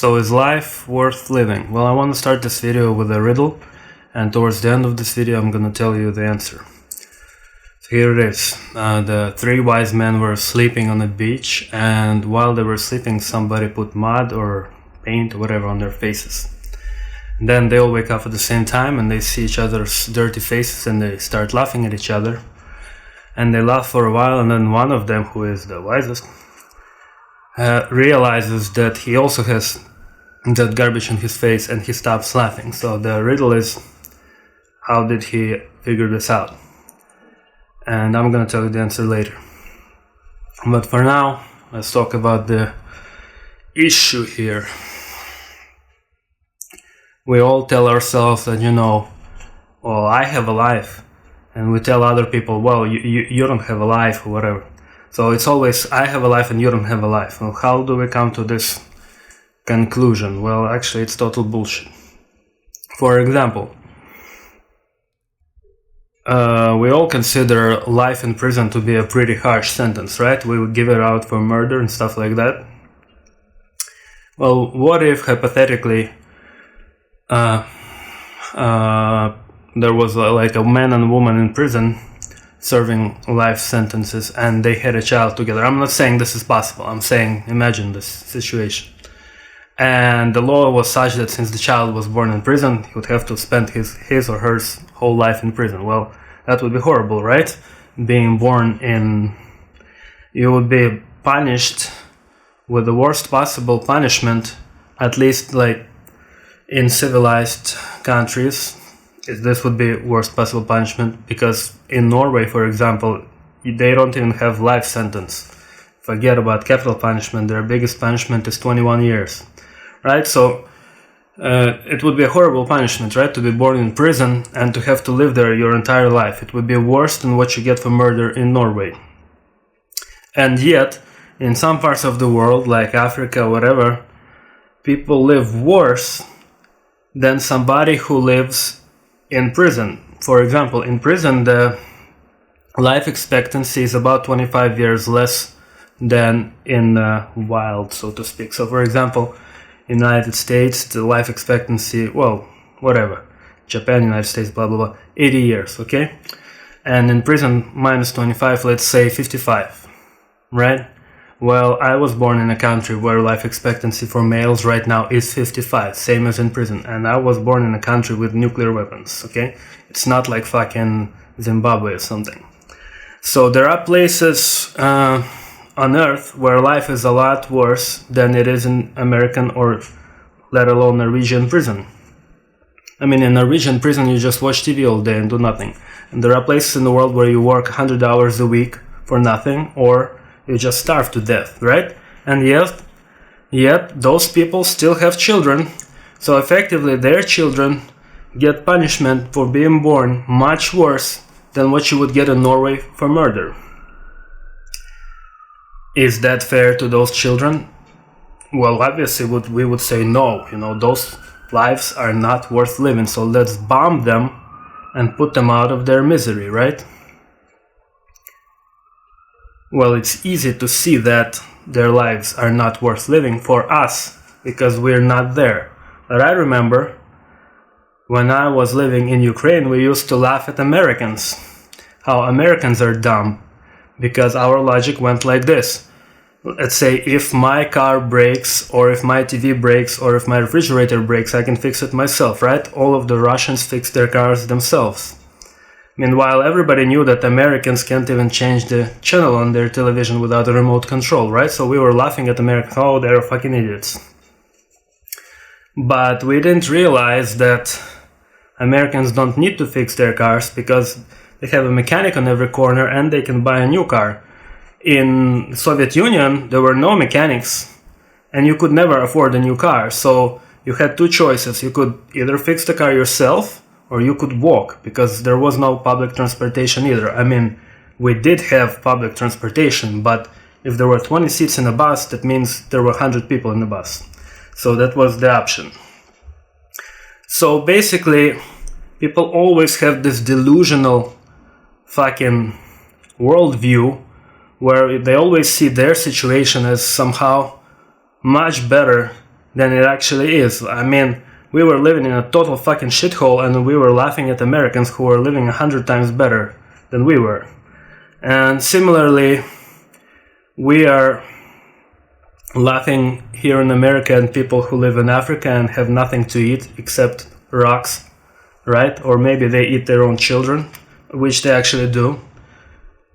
So is life worth living? Well, I want to start this video with a riddle, and towards the end of this video I'm gonna tell you the answer. So here it is. The three wise men were sleeping on a beach, and while they were sleeping somebody put mud or paint or whatever on their faces. And then they all wake up at the same time and they see each other's dirty faces and they start laughing at each other. And they laugh for a while, and then one of them, who is the wisest, realizes that he also has that garbage on his face, and he stops laughing. So the riddle is, how did he figure this out? And I'm gonna tell you the answer later. But for now, let's talk about the issue here. We all tell ourselves that, well, I have a life. And we tell other people, well, you don't have a life or whatever. So it's always, I have a life and you don't have a life. Well, how do we come to this conclusion? Well, actually, it's total bullshit. For example, we all consider life in prison to be a pretty harsh sentence, right? We would give it out for murder and stuff like that. Well, what if, hypothetically, there was like a man and a woman in prison serving life sentences, and they had a child together. I'm not saying this is possible. I'm saying imagine this situation. And the law was such that since the child was born in prison, he would have to spend his or her whole life in prison. Well, that would be horrible, right? Being born in... You would be punished with the worst possible punishment, at least like in civilized countries. This would be worst possible punishment, because in Norway, for example, they don't even have life sentence. Forget about capital punishment. Their biggest punishment is 21 years, right? So it would be a horrible punishment, right? To be born in prison and to have to live there your entire life. It would be worse than what you get for murder in Norway. And yet, in some parts of the world, like Africa, whatever, people live worse than somebody who lives in prison. For example, in prison, the life expectancy is about 25 years less than in the wild, so to speak. So, for example, in the United States, the life expectancy, well, whatever, Japan, United States, blah, blah, blah, 80 years, okay? And in prison, minus 25, let's say 55, right? Well, I was born in a country where life expectancy for males right now is 55, same as in prison. And I was born in a country with nuclear weapons, okay? It's not like fucking Zimbabwe or something. So there are places on Earth where life is a lot worse than it is in American or let alone Norwegian prison. I mean, in Norwegian prison, you just watch TV all day and do nothing. And there are places in the world where you work 100 hours a week for nothing, or you just starve to death, right? And yet those people still have children, so effectively their children get punishment for being born much worse than what you would get in Norway for murder. Is that fair to those children? Well, obviously we would say no, those lives are not worth living, so let's bomb them and put them out of their misery, right? Well, it's easy to see that their lives are not worth living for us, because we're not there. But I remember when I was living in Ukraine, we used to laugh at Americans, how Americans are dumb, because our logic went like this. Let's say if my car breaks, or if my TV breaks, or if my refrigerator breaks, I can fix it myself, right? All of the Russians fix their cars themselves. Meanwhile, everybody knew that Americans can't even change the channel on their television without a remote control, right? So we were laughing at Americans, oh, they're fucking idiots. But we didn't realize that Americans don't need to fix their cars because they have a mechanic on every corner and they can buy a new car. In Soviet Union, there were no mechanics and you could never afford a new car. So you had two choices. You could either fix the car yourself, or you could walk, because there was no public transportation either. I mean, we did have public transportation, but if there were 20 seats in a bus, that means there were 100 people in the bus. So that was the option. So basically, people always have this delusional fucking worldview where they always see their situation as somehow much better than it actually is. I mean, we were living in a total fucking shithole, and we were laughing at Americans who were living 100 times better than we were. And similarly, we are laughing here in America at people who live in Africa and have nothing to eat except rocks, right? Or maybe they eat their own children, which they actually do,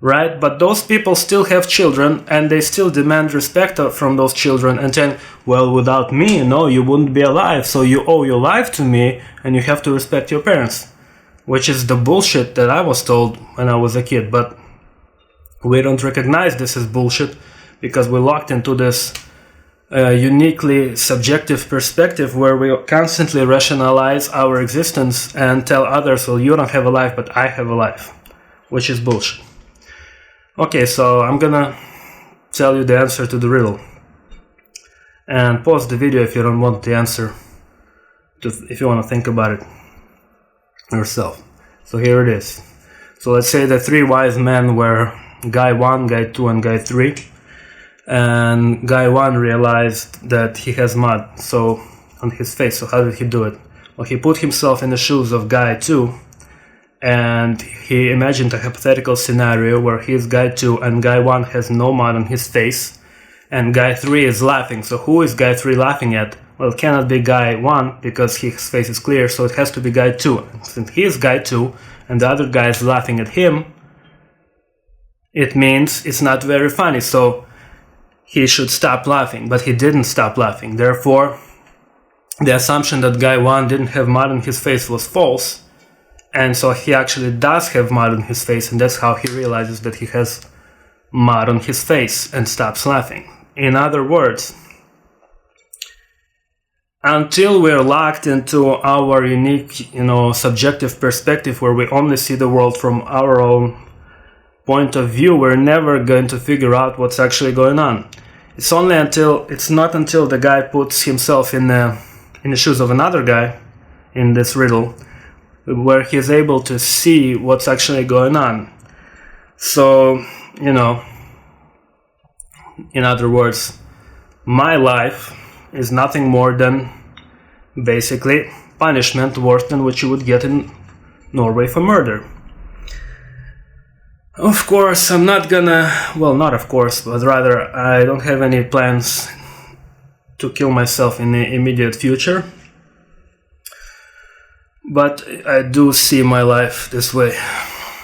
right? But those people still have children, and they still demand respect from those children and tell, well, without me, you wouldn't be alive, so you owe your life to me and you have to respect your parents, which is the bullshit that I was told when I was a kid. But we don't recognize this as bullshit because we're locked into this uniquely subjective perspective where we constantly rationalize our existence and tell others, well, you don't have a life, but I have a life, which is bullshit. Okay, so I'm gonna tell you the answer to the riddle. And pause the video if you don't want the answer, if you want to think about it yourself. So here it is. So let's say the three wise men were guy 1, guy 2, and guy 3. And guy 1 realized that he has mud on his face. So how did he do it? Well, he put himself in the shoes of guy 2, and he imagined a hypothetical scenario where he is guy 2 and guy 1 has no mud on his face, and guy 3 is laughing. So who is guy 3 laughing at? Well, it cannot be guy 1 because his face is clear, so it has to be guy 2. Since he is guy 2 and the other guy is laughing at him, it means it's not very funny, so he should stop laughing, but he didn't stop laughing. Therefore, the assumption that guy 1 didn't have mud on his face was false, and so he actually does have mud on his face, and that's how he realizes that he has mud on his face and stops laughing. In other words, until we're locked into our unique, subjective perspective where we only see the world from our own point of view, we're never going to figure out what's actually going on. It's not until the guy puts himself in the shoes of another guy in this riddle where he's able to see what's actually going on. So, in other words, my life is nothing more than basically punishment worse than what you would get in Norway for murder. Of course, I'm not gonna, not of course, but rather I don't have any plans to kill myself in the immediate future. But I do see my life this way.